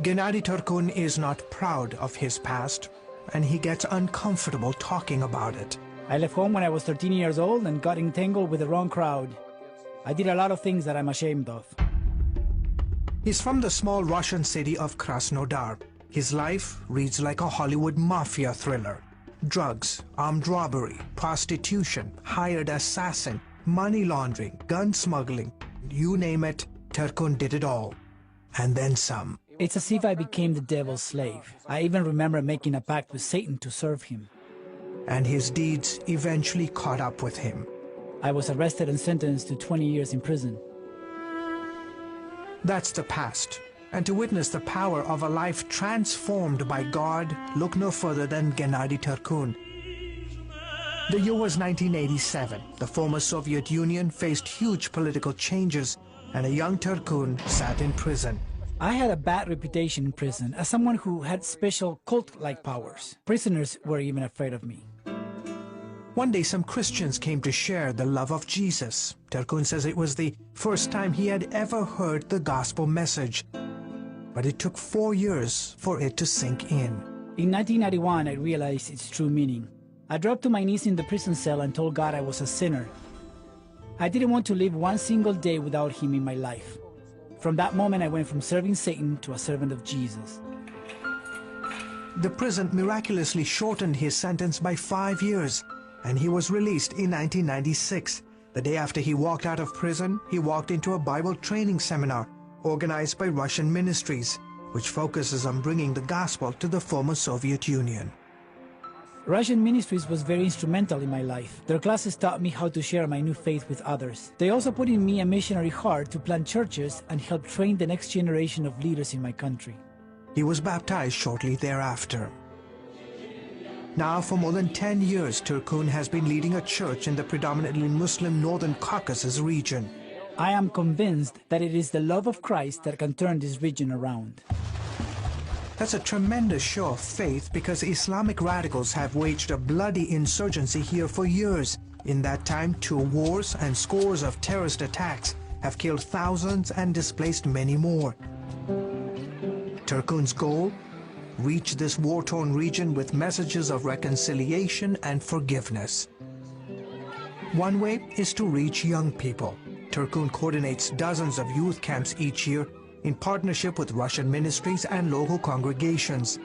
Gennady Turkin is not proud of his past, and he gets uncomfortable talking about it. I left home when I was 13 years old and got entangled with the wrong crowd. I did a lot of things that I'm ashamed of. He's from the small Russian city of Krasnodar. His life reads like a Hollywood mafia thriller. Drugs, armed robbery, prostitution, hired assassin, money laundering, gun smuggling, you name it, Turkin did it all. And then some. It's as if I became the devil's slave. I even remember making a pact with Satan to serve him. And his deeds eventually caught up with him. I was arrested and sentenced to 20 years in prison. That's the past. And to witness the power of a life transformed by God, look no further than Gennady Turkin. The year was 1987. The former Soviet Union faced huge political changes, and a young Turkin sat in prison. I had a bad reputation in prison as someone who had special cult-like powers. Prisoners were even afraid of me. One day some Christians came to share the love of Jesus. Turkin says it was the first time he had ever heard the gospel message. But it took 4 years for it to sink in. In 1991, I realized its true meaning. I dropped to my knees in the prison cell and told God I was a sinner. I didn't want to live one single day without Him in my life. From that moment, I went from serving Satan to a servant of Jesus. The prison miraculously shortened his sentence by 5 years, and he was released in 1996. The day after he walked out of prison, he walked into a Bible training seminar organized by Russian ministries, which focuses on bringing the gospel to the former Soviet Union. Russian ministries was very instrumental in my life. Their classes taught me how to share my new faith with others. They also put in me a missionary heart to plant churches and help train the next generation of leaders in my country. He was baptized shortly thereafter. Now, for more than 10 years, Turkin has been leading a church in the predominantly Muslim Northern Caucasus region. I am convinced that it is the love of Christ that can turn this region around. That's a tremendous show of faith because Islamic radicals have waged a bloody insurgency here for years. In that time, 2 wars and scores of terrorist attacks have killed thousands and displaced many more. Turkin's goal? Reach this war-torn region with messages of reconciliation and forgiveness. One way is to reach young people. Turkin coordinates dozens of youth camps each year in partnership with Russian ministries and local congregations.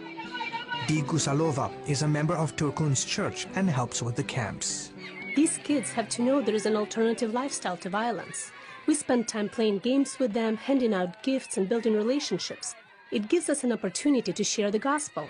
Di Gusalova is a member of Turkin's church and helps with the camps. These kids have to know there is an alternative lifestyle to violence. We spend time playing games with them, handing out gifts and building relationships. It gives us an opportunity to share the gospel.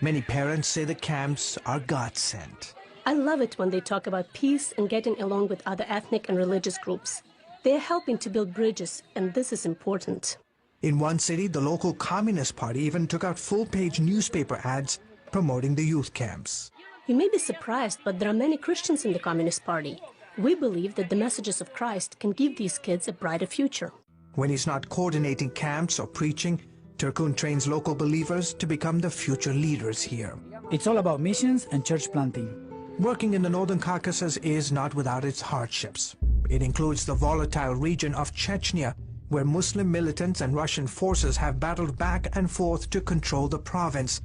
Many parents say the camps are God-sent. I love it when they talk about peace and getting along with other ethnic and religious groups. They are helping to build bridges, and this is important. In one city, the local Communist Party even took out full-page newspaper ads promoting the youth camps. You may be surprised, but there are many Christians in the Communist Party. We believe that the messages of Christ can give these kids a brighter future. When he's not coordinating camps or preaching, Turkin trains local believers to become the future leaders here. It's all about missions and church planting. Working in the Northern Caucasus is not without its hardships. It includes the volatile region of Chechnya, where Muslim militants and Russian forces have battled back and forth to control the province.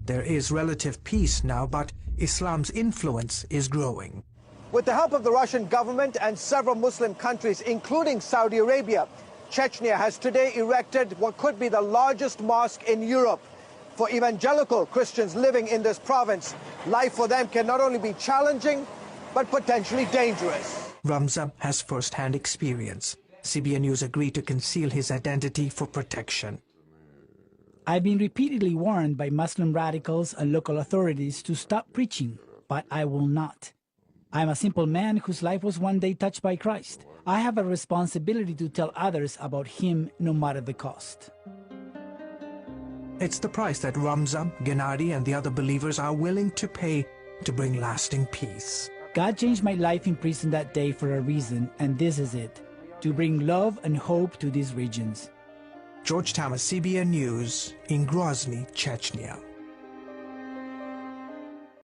There is relative peace now, but Islam's influence is growing. With the help of the Russian government and several Muslim countries, including Saudi Arabia, Chechnya has today erected what could be the largest mosque in Europe. For evangelical Christians living in this province, life for them can not only be challenging, but potentially dangerous. Ramza has first-hand experience. CBN News agreed to conceal his identity for protection. I've been repeatedly warned by Muslim radicals and local authorities to stop preaching, but I will not. I'm a simple man whose life was one day touched by Christ. I have a responsibility to tell others about Him no matter the cost. It's the price that Ramza, Gennady, and the other believers are willing to pay to bring lasting peace. God changed my life in prison that day for a reason, and this is it, to bring love and hope to these regions. George Thomas, CBN News, in Grozny, Chechnya.